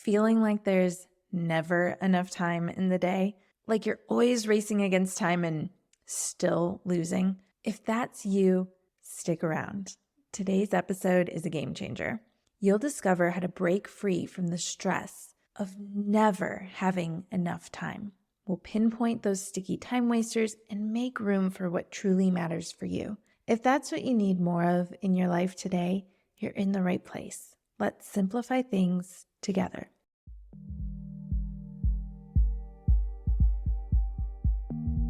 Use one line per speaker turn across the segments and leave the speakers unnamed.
feeling like there's never enough time in the day, like you're always racing against time and still losing? If that's you, stick around. Today's episode is a game changer. You'll discover how to break free from the stress of never having enough time. We'll pinpoint those sticky time wasters and make room for what truly matters for you. If that's what you need more of in your life today, you're in the right place. Let's simplify things together.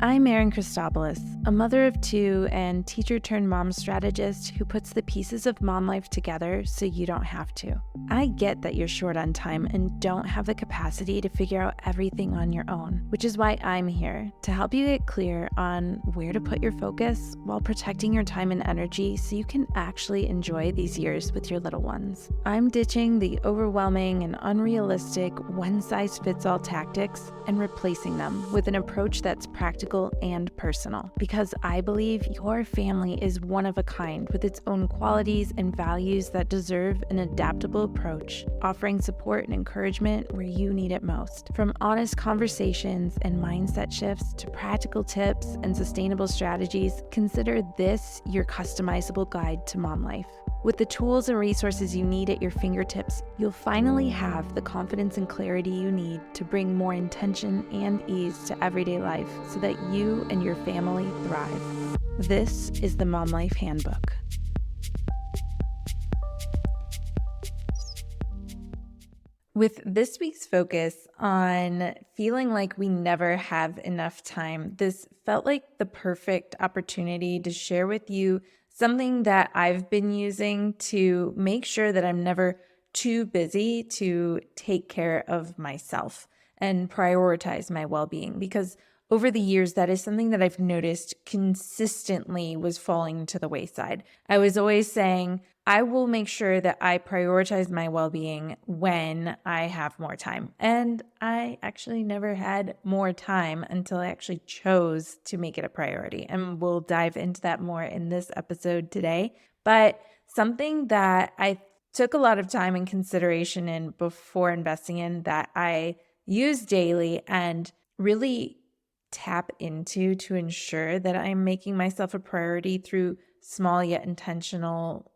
I'm Erin Christopoulos, a mother of two and teacher-turned-mom strategist who puts the pieces of mom life together so you don't have to. I get that you're short on time and don't have the capacity to figure out everything on your own, which is why I'm here to help you get clear on where to put your focus while protecting your time and energy so you can actually enjoy these years with your little ones. I'm ditching the overwhelming and unrealistic one-size-fits-all tactics and replacing them with an approach that's practical and personal, because I believe your family is one of a kind with its own qualities and values that deserve an adaptable approach, offering support and encouragement where you need it most. From honest conversations and mindset shifts to practical tips and sustainable strategies, consider this your customizable guide to mom life. With the tools and resources you need at your fingertips, you'll finally have the confidence and clarity you need to bring more intention and ease to everyday life so that you and your family thrive. This is the Mom Life Handbook. With this week's focus on feeling like we never have enough time, this felt like the perfect opportunity to share with you something that I've been using to make sure that I'm never too busy to take care of myself and prioritize my well-being, because over the years, that is something that I've noticed consistently was falling to the wayside. I was always saying, I will make sure that I prioritize my well-being when I have more time. And I actually never had more time until I actually chose to make it a priority. And we'll dive into that more in this episode today. But something that I took a lot of time and consideration in before investing in, that I use daily and really tap into to ensure that I'm making myself a priority through small yet intentional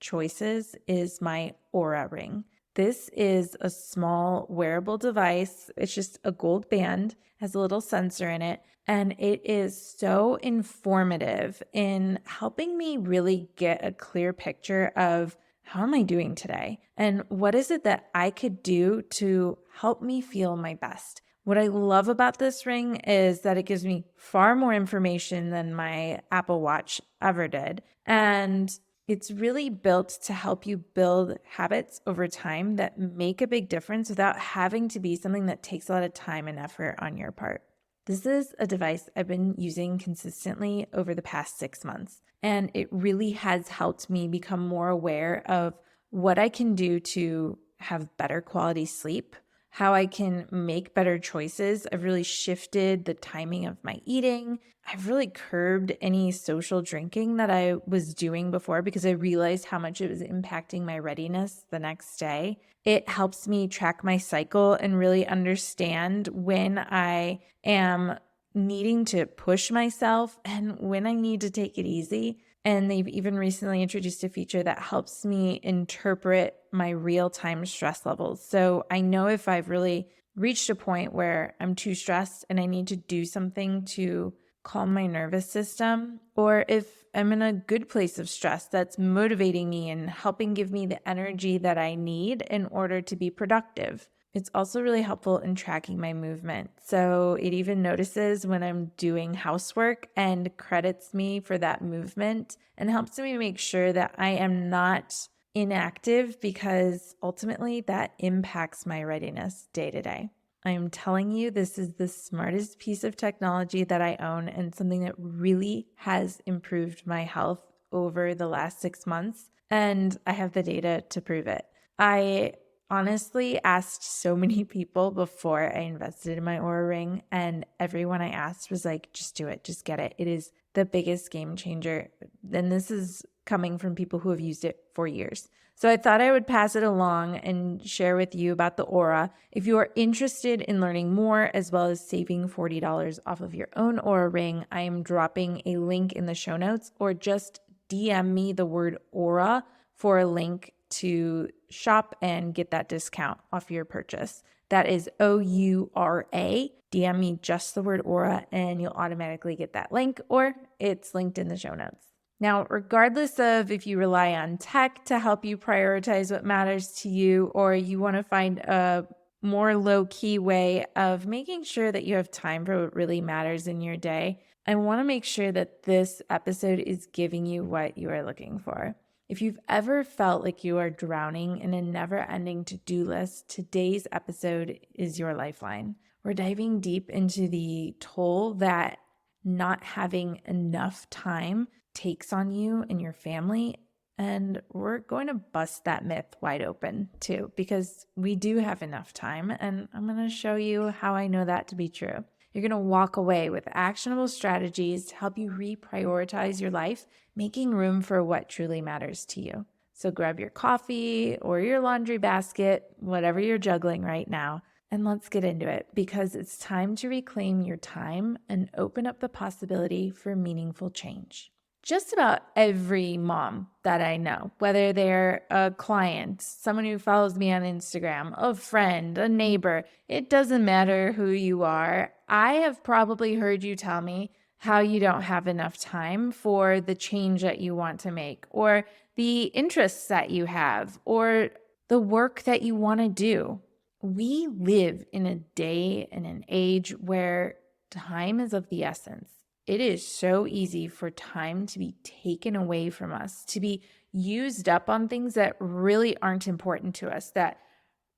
choices, is my Aura ring. This is a small wearable device. It's just a gold band, has a little sensor in it, and it is so informative in helping me really get a clear picture of how am I doing today and what is it that I could do to help me feel my best. What I love about this ring is that it gives me far more information than my Apple Watch ever did. And it's really built to help you build habits over time that make a big difference without having to be something that takes a lot of time and effort on your part. This is a device I've been using consistently over the past 6 months, and it really has helped me become more aware of what I can do to have better quality sleep, how I can make better choices. I've really shifted the timing of my eating. I've really curbed any social drinking that I was doing before because I realized how much it was impacting my readiness the next day. It helps me track my cycle and really understand when I am needing to push myself and when I need to take it easy. And they've even recently introduced a feature that helps me interpret my real-time stress levels. So I know if I've really reached a point where I'm too stressed and I need to do something to calm my nervous system, or if I'm in a good place of stress that's motivating me and helping give me the energy that I need in order to be productive. It's also really helpful in tracking my movement. So it even notices when I'm doing housework and credits me for that movement and helps me make sure that I am not inactive, because ultimately that impacts my readiness day to day. I am telling you, this is the smartest piece of technology that I own and something that really has improved my health over the last 6 months. And I have the data to prove it. I honestly asked so many people before I invested in my Aura ring, and everyone I asked was like, just do it, just get it. It is the biggest game changer. And this is coming from people who have used it for years. So I thought I would pass it along and share with you about the Aura. If you are interested in learning more, as well as saving $40 off of your own Aura ring, I am dropping a link in the show notes, or just DM me the word Aura for a link to shop and get that discount off your purchase. That is OURA. DM me just the word Aura and you'll automatically get that link, or it's linked in the show notes. Now, regardless of if you rely on tech to help you prioritize what matters to you, or you want to find a more low-key way of making sure that you have time for what really matters in your day, I want to make sure that this episode is giving you what you are looking for. If you've ever felt like you are drowning in a never-ending to-do list, today's episode is your lifeline. We're diving deep into the toll that not having enough time takes on you and your family. And we're going to bust that myth wide open too, because we do have enough time. And I'm going to show you how I know that to be true. You're going to walk away with actionable strategies to help you reprioritize your life, making room for what truly matters to you. So grab your coffee or your laundry basket, whatever you're juggling right now, and let's get into it, because it's time to reclaim your time and open up the possibility for meaningful change. Just about every mom that I know, whether they're a client, someone who follows me on Instagram, a friend, a neighbor, it doesn't matter who you are. I have probably heard you tell me how you don't have enough time for the change that you want to make, or the interests that you have, or the work that you want to do. We live in a day and an age where time is of the essence. It is so easy for time to be taken away from us, to be used up on things that really aren't important to us, that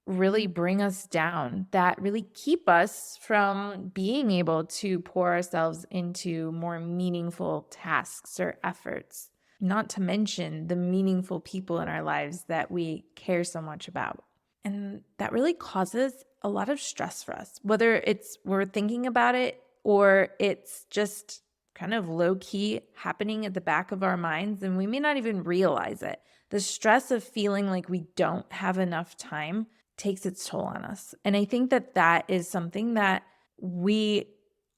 really bring us down, that really keep us from being able to pour ourselves into more meaningful tasks or efforts, not to mention the meaningful people in our lives that we care so much about. And that really causes a lot of stress for us, whether it's we're thinking about it or it's just kind of low-key happening at the back of our minds and we may not even realize it. The stress of feeling like we don't have enough time takes its toll on us. And I think that that is something that we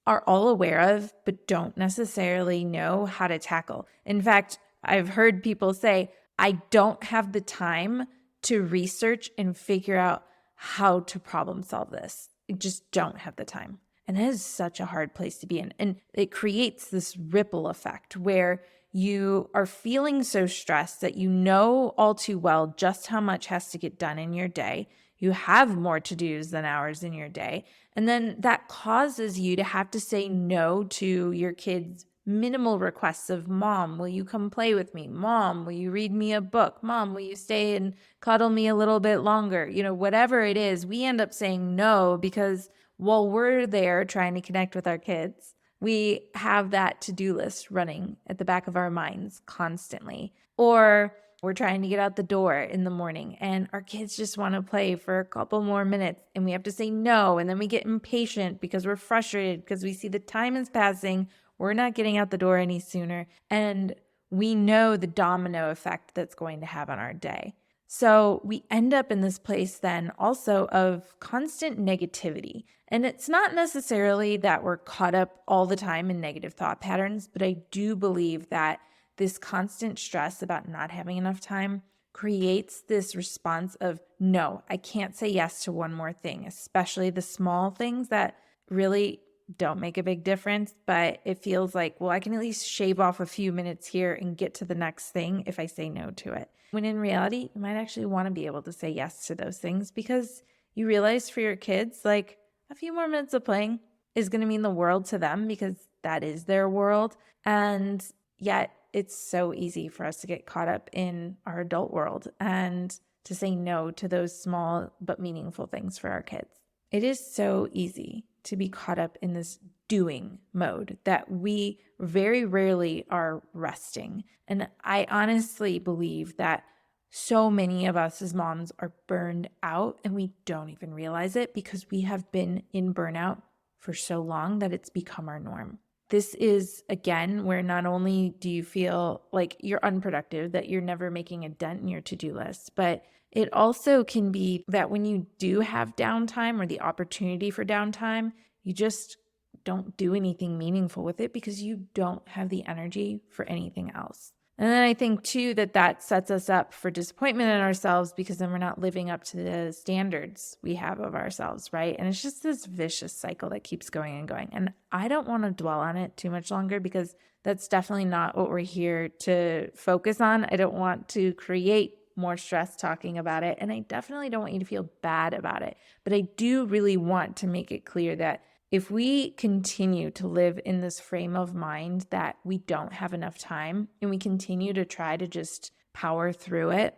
are all aware of, but don't necessarily know how to tackle. In fact, I've heard people say, I don't have the time to research and figure out how to problem solve this. I just don't have the time. And that is such a hard place to be in. And it creates this ripple effect where you are feeling so stressed that you know all too well just how much has to get done in your day. You have more to-dos than hours in your day. And then that causes you to have to say no to your kids' minimal requests of, Mom, will you come play with me? Mom, will you read me a book? Mom, will you stay and cuddle me a little bit longer? You know, whatever it is, we end up saying no because while we're there trying to connect with our kids, we have that to-do list running at the back of our minds constantly. Or we're trying to get out the door in the morning and our kids just want to play for a couple more minutes and we have to say no. And then we get impatient because we're frustrated because we see the time is passing. We're not getting out the door any sooner. And we know the domino effect that's going to have on our day. So we end up in this place then also of constant negativity. And it's not necessarily that we're caught up all the time in negative thought patterns, but I do believe that this constant stress about not having enough time creates this response of, no, I can't say yes to one more thing, especially the small things that really don't make a big difference, but it feels like, well, I can at least shave off a few minutes here and get to the next thing if I say no to it. When in reality, you might actually want to be able to say yes to those things because you realize for your kids, like a few more minutes of playing is going to mean the world to them because that is their world. And yet it's so easy for us to get caught up in our adult world and to say no to those small but meaningful things for our kids. It is so easy to be caught up in this doing mode that we very rarely are resting. And I honestly believe that so many of us as moms are burned out and we don't even realize it because we have been in burnout for so long that it's become our norm. this is, again, where not only do you feel like you're unproductive, that you're never making a dent in your to-do list, but it also can be that when you do have downtime or the opportunity for downtime, you just don't do anything meaningful with it because you don't have the energy for anything else. And then I think too that sets us up for disappointment in ourselves because then we're not living up to the standards we have of ourselves, right? And it's just this vicious cycle that keeps going and going. And I don't want to dwell on it too much longer because that's definitely not what we're here to focus on. I don't want to create more stress talking about it. And I definitely don't want you to feel bad about it. But I do really want to make it clear that if we continue to live in this frame of mind that we don't have enough time and we continue to try to just power through it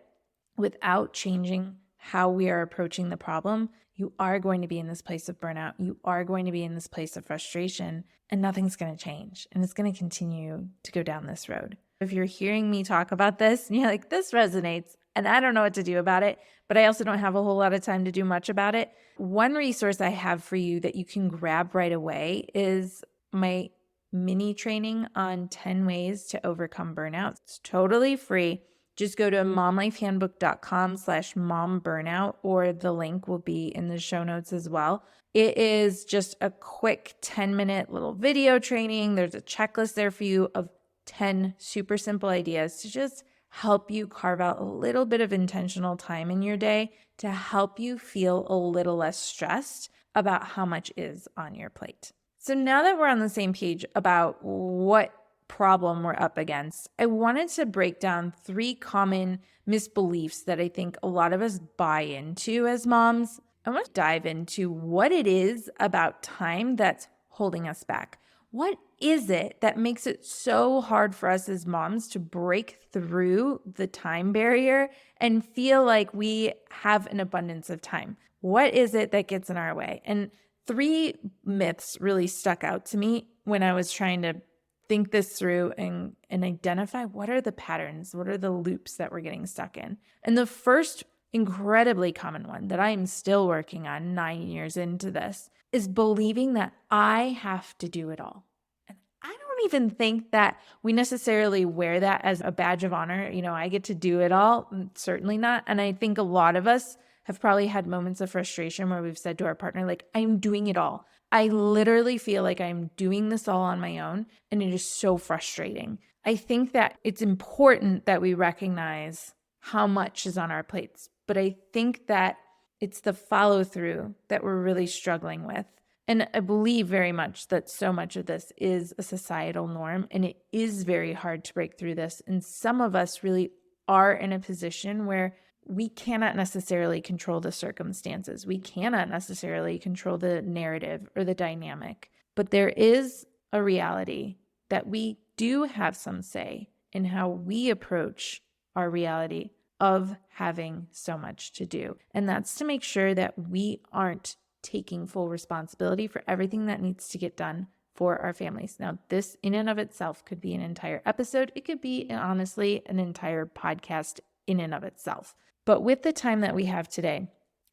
without changing how we are approaching the problem, you are going to be in this place of burnout. You are going to be in this place of frustration, and nothing's going to change. And it's going to continue to go down this road. If you're hearing me talk about this and you're like, this resonates, and I don't know what to do about it, but I also don't have a whole lot of time to do much about it, one resource I have for you that you can grab right away is my mini training on 10 ways to overcome burnout. It's totally free. Just go to momlifehandbook.com/momburnout, or the link will be in the show notes as well. It is just a quick 10-minute little video training. There's a checklist there for you of 10 super simple ideas to just help you carve out a little bit of intentional time in your day to help you feel a little less stressed about how much is on your plate. So now that we're on the same page about what problem we're up against, I wanted to break down 3 common misbeliefs that I think a lot of us buy into as moms. I want to dive into what it is about time that's holding us back. What is it that makes it so hard for us as moms to break through the time barrier and feel like we have an abundance of time? What is it that gets in our way? And 3 myths really stuck out to me when I was trying to think this through and identify what are the patterns, what are the loops that we're getting stuck in. And the first incredibly common one that I am still working on 9 years into this is believing that I have to do it all. And I don't even think that we necessarily wear that as a badge of honor. I get to do it all. Certainly not. And I think a lot of us have probably had moments of frustration where we've said to our partner, like, I'm doing it all. I literally feel like I'm doing this all on my own, and it is so frustrating. I think that it's important that we recognize how much is on our plates, but I think that it's the follow through that we're really struggling with. And I believe very much that so much of this is a societal norm, and it is very hard to break through this. And some of us really are in a position where we cannot necessarily control the circumstances. We cannot necessarily control the narrative or the dynamic. But there is a reality that we do have some say in how we approach our reality of having so much to do. And that's to make sure that we aren't taking full responsibility for everything that needs to get done for our families. Now, this in and of itself could be an entire episode. It could be, honestly, an entire podcast in and of itself. But with the time that we have today,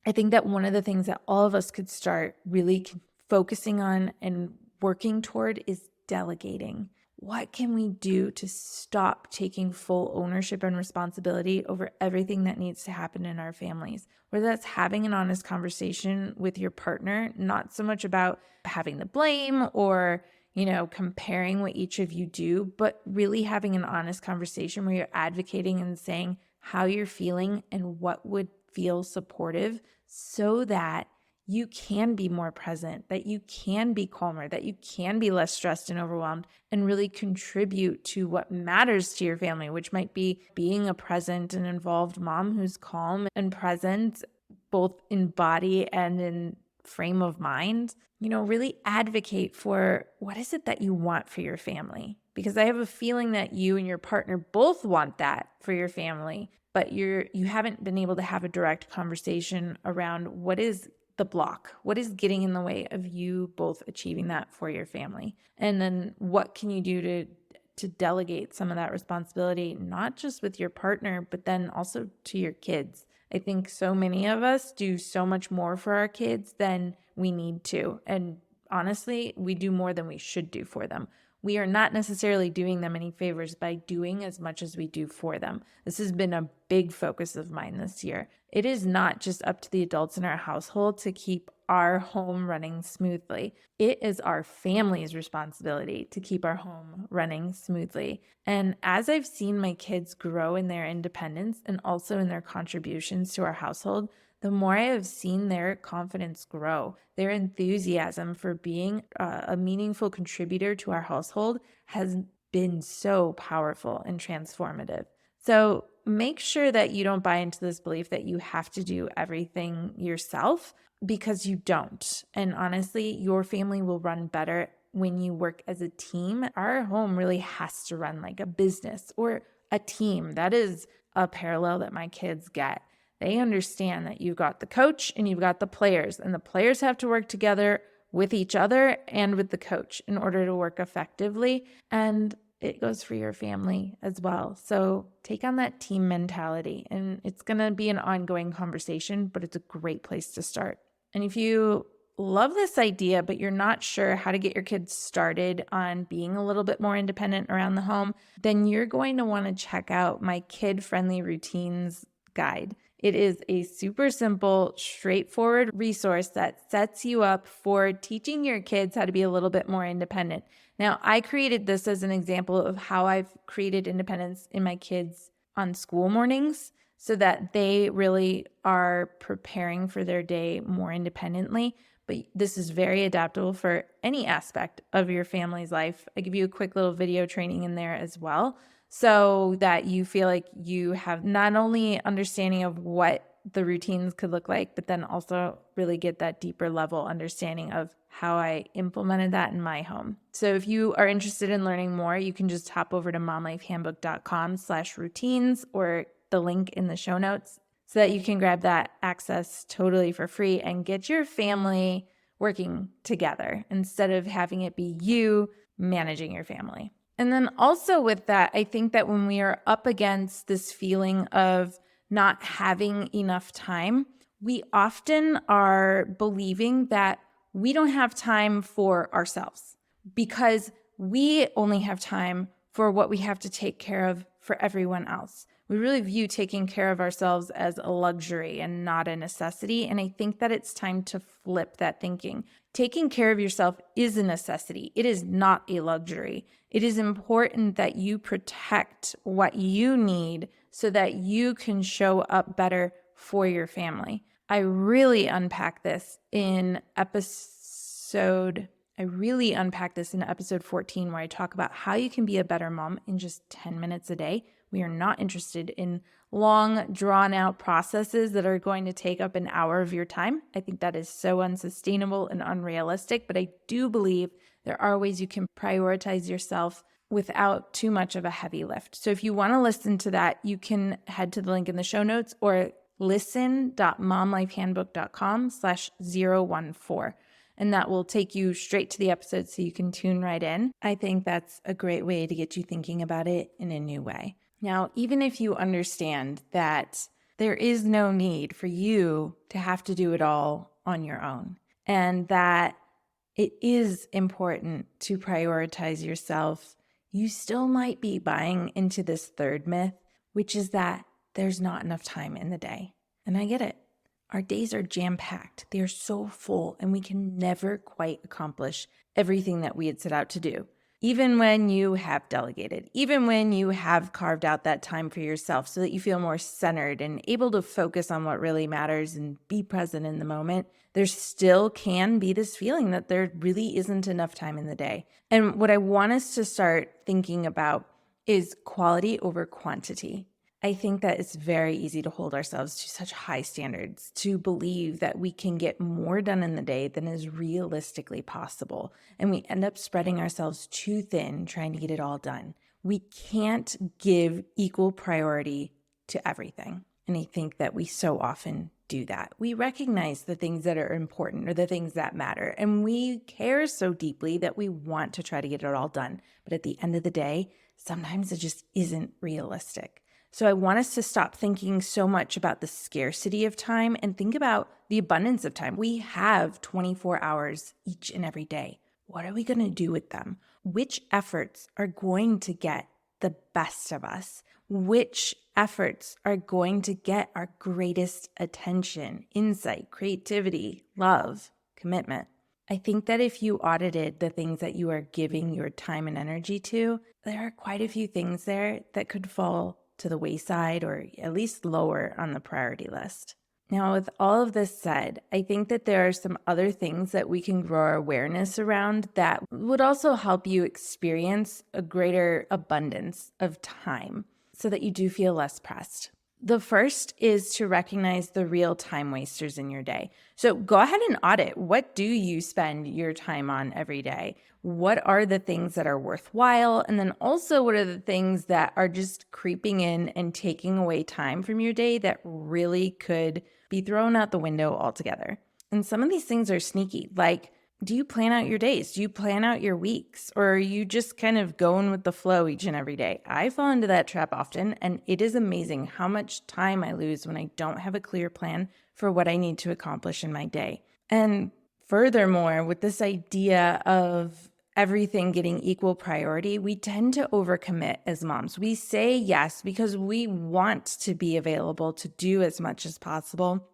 I think that one of the things that all of us could start really focusing on and working toward is delegating. What can we do to stop taking full ownership and responsibility over everything that needs to happen in our families? Whether that's having an honest conversation with your partner, not so much about having the blame or, comparing what each of you do, but really having an honest conversation where you're advocating and saying how you're feeling and what would feel supportive so that you can be more present, that you can be calmer, that you can be less stressed and overwhelmed and really contribute to what matters to your family, which might be being a present and involved mom who's calm and present, both in body and in frame of mind. Really advocate for what is it that you want for your family. Because I have a feeling that you and your partner both want that for your family, but you haven't been able to have a direct conversation around what is the block, what is getting in the way of you both achieving that for your family. And then what can you do to delegate some of that responsibility, not just with your partner, but then also to your kids. I think so many of us do so much more for our kids than we need to. And honestly, we do more than we should do for them. we are not necessarily doing them any favors by doing as much as we do for them. This has been a big focus of mine this year. It is not just up to the adults in our household to keep our home running smoothly. It is our family's responsibility to keep our home running smoothly. And as I've seen my kids grow in their independence and also in their contributions to our household, the more I have seen their confidence grow, their enthusiasm for being a meaningful contributor to our household has been so powerful and transformative. So make sure that you don't buy into this belief that you have to do everything yourself, because you don't. And honestly, your family will run better when you work as a team. Our home really has to run like a business or a team. That is a parallel that my kids get. They understand that you've got the coach and you've got the players, and the players have to work together with each other and with the coach in order to work effectively. And it goes for your family as well. So take on that team mentality, and it's going to be an ongoing conversation, but it's a great place to start. And if you love this idea, but you're not sure how to get your kids started on being a little bit more independent around the home, then you're going to want to check out my kid-friendly routines guide. It is a super simple, straightforward resource that sets you up for teaching your kids how to be a little bit more independent. Now, I created this as an example of how I've created independence in my kids on school mornings so that they really are preparing for their day more independently. But this is very adaptable for any aspect of your family's life. I give you a quick little video training in there as well, so that you feel like you have not only understanding of what the routines could look like, but then also really get that deeper level understanding of how I implemented that in my home. So if you are interested in learning more, you can just hop over to momlifehandbook.com/routines or the link in the show notes so that you can grab that access totally for free and get your family working together instead of having it be you managing your family. And then also with that, I think that when we are up against this feeling of not having enough time, we often are believing that we don't have time for ourselves because we only have time for what we have to take care of for everyone else. We really view taking care of ourselves as a luxury and not a necessity. And I think that it's time to flip that thinking. Taking care of yourself is a necessity. It is not a luxury. It is important that you protect what you need so that you can show up better for your family. I really unpack this in episode 14, where I talk about how you can be a better mom in just 10 minutes a day. We are not interested in long, drawn-out processes that are going to take up an hour of your time. I think that is so unsustainable and unrealistic, but I do believe there are ways you can prioritize yourself without too much of a heavy lift. So if you want to listen to that, you can head to the link in the show notes or listen.momlifehandbook.com/014. And that will take you straight to the episode so you can tune right in. I think that's a great way to get you thinking about it in a new way. Now, even if you understand that there is no need for you to have to do it all on your own, and that it is important to prioritize yourself, you still might be buying into this third myth, which is that there's not enough time in the day. And I get it. Our days are jam-packed. They are so full, and we can never quite accomplish everything that we had set out to do. Even when you have delegated, even when you have carved out that time for yourself so that you feel more centered and able to focus on what really matters and be present in the moment, there still can be this feeling that there really isn't enough time in the day. And what I want us to start thinking about is quality over quantity. I think that it's very easy to hold ourselves to such high standards, to believe that we can get more done in the day than is realistically possible. And we end up spreading ourselves too thin trying to get it all done. We can't give equal priority to everything. And I think that we so often do that. We recognize the things that are important or the things that matter. And we care so deeply that we want to try to get it all done. But at the end of the day, sometimes it just isn't realistic. So I want us to stop thinking so much about the scarcity of time and think about the abundance of time. We have 24 hours each and every day. what are we going to do with them? Which efforts are going to get the best of us? Which efforts are going to get our greatest attention, insight, creativity, love, commitment? I think that if you audited the things that you are giving your time and energy to, there are quite a few things there that could fall to the wayside or at least lower on the priority list. Now, with all of this said, I think that there are some other things that we can grow our awareness around that would also help you experience a greater abundance of time so that you do feel less pressed. The first is to recognize the real time wasters in your day. So go ahead and audit. What do you spend your time on every day? What are the things that are worthwhile? And then also, what are the things that are just creeping in and taking away time from your day that really could be thrown out the window altogether? And some of these things are sneaky, like, do you plan out your days? Do you plan out your weeks? Or are you just kind of going with the flow each and every day? I fall into that trap often, and it is amazing how much time I lose when I don't have a clear plan for what I need to accomplish in my day. And furthermore, with this idea of everything getting equal priority, we tend to overcommit as moms. We say yes because we want to be available to do as much as possible,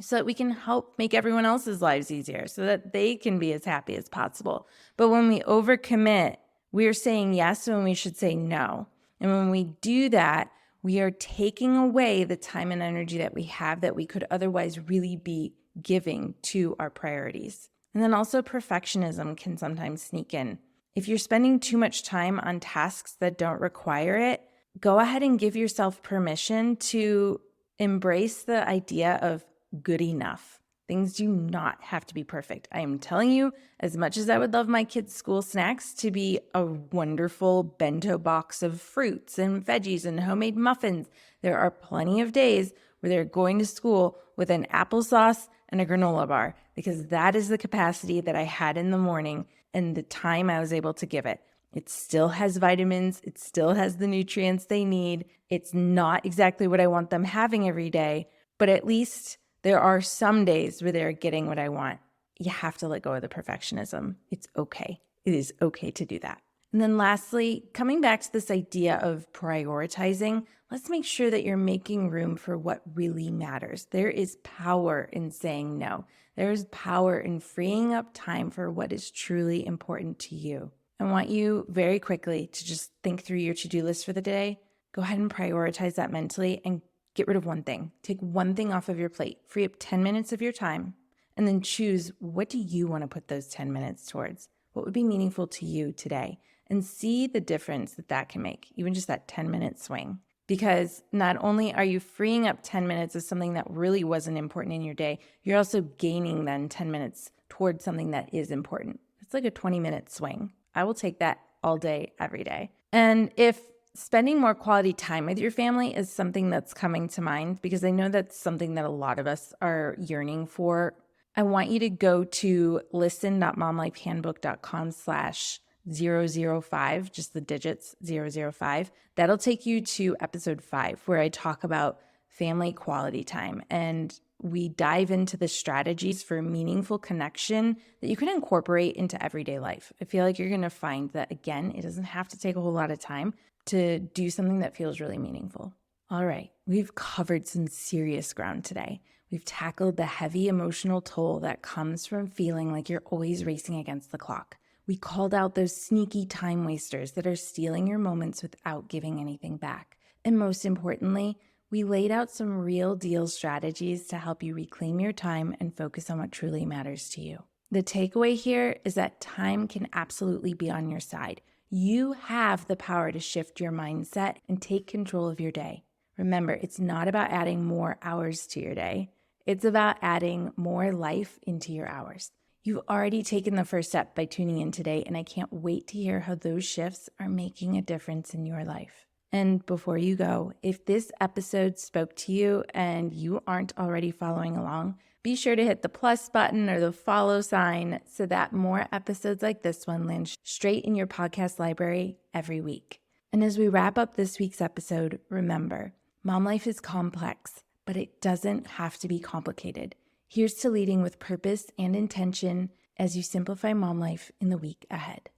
so that we can help make everyone else's lives easier, so that they can be as happy as possible. But when we overcommit, we are saying yes when we should say no. And when we do that, we are taking away the time and energy that we have that we could otherwise really be giving to our priorities. And then also perfectionism can sometimes sneak in. If you're spending too much time on tasks that don't require it, go ahead and give yourself permission to embrace the idea of good enough. Things do not have to be perfect. I am telling you, as much as I would love my kids' school snacks to be a wonderful bento box of fruits and veggies and homemade muffins, there are plenty of days where they're going to school with an applesauce and a granola bar, because that is the capacity that I had in the morning and the time I was able to give it. It still has vitamins. It still has the nutrients they need. It's not exactly what I want them having every day, but at least there are some days where they're getting what I want. You have to let go of the perfectionism. It's okay. It is okay to do that. And then lastly, coming back to this idea of prioritizing, let's make sure that you're making room for what really matters. There is power in saying no. There is power in freeing up time for what is truly important to you. I want you very quickly to just think through your to-do list for the day. Go ahead and prioritize that mentally and get rid of one thing. Take one thing off of your plate. Free up 10 minutes of your time, and then choose, what do you want to put those 10 minutes towards? What would be meaningful to you today? And see the difference that that can make, even just that 10-minute swing. Because not only are you freeing up 10 minutes of something that really wasn't important in your day, you're also gaining then 10 minutes towards something that is important. It's like a 20-minute swing. I will take that all day, every day. And if spending more quality time with your family is something that's coming to mind, because I know that's something that a lot of us are yearning for, I want you to go to listen.momlifehandbook.com/005, just the digits 005. That'll take you to episode 5, where I talk about family quality time. And we dive into the strategies for meaningful connection that you can incorporate into everyday life. I feel like you're going to find that, again, it doesn't have to take a whole lot of time to do something that feels really meaningful. All right, we've covered some serious ground today. We've tackled the heavy emotional toll that comes from feeling like you're always racing against the clock. We called out those sneaky time wasters that are stealing your moments without giving anything back. And most importantly, we laid out some real deal strategies to help you reclaim your time and focus on what truly matters to you. The takeaway here is that time can absolutely be on your side. You have the power to shift your mindset and take control of your day. Remember, it's not about adding more hours to your day. It's about adding more life into your hours. You've already taken the first step by tuning in today, and I can't wait to hear how those shifts are making a difference in your life. And before you go, if this episode spoke to you and you aren't already following along, be sure to hit the plus button or the follow sign so that more episodes like this one land straight in your podcast library every week. And as we wrap up this week's episode, remember, mom life is complex, but it doesn't have to be complicated. Here's to leading with purpose and intention as you simplify mom life in the week ahead.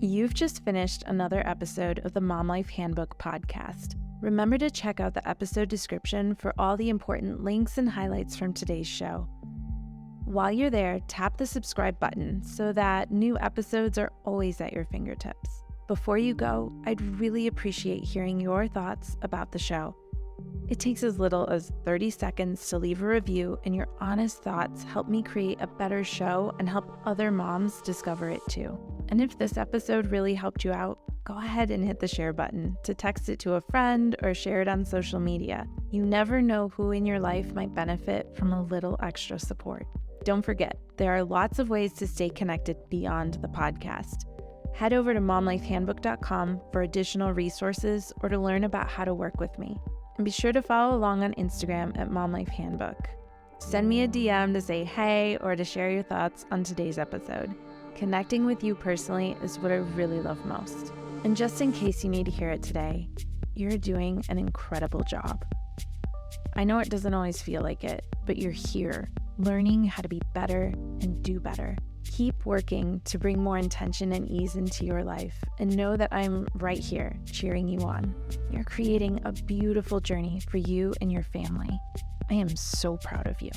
You've just finished another episode of the Mom Life Handbook podcast. Remember to check out the episode description for all the important links and highlights from today's show. While you're there, tap the subscribe button so that new episodes are always at your fingertips. Before you go, I'd really appreciate hearing your thoughts about the show. It takes as little as 30 seconds to leave a review, and your honest thoughts help me create a better show and help other moms discover it too. And if this episode really helped you out, go ahead and hit the share button to text it to a friend or share it on social media. You never know who in your life might benefit from a little extra support. Don't forget, there are lots of ways to stay connected beyond the podcast. Head over to momlifehandbook.com for additional resources or to learn about how to work with me. And be sure to follow along on Instagram at momlifehandbook. Send me a DM to say hey or to share your thoughts on today's episode. Connecting with you personally is what I really love most. And just in case you need to hear it today, you're doing an incredible job. I know it doesn't always feel like it, but you're here, learning how to be better and do better. Keep working to bring more intention and ease into your life, and know that I'm right here cheering you on. You're creating a beautiful journey for you and your family. I am so proud of you.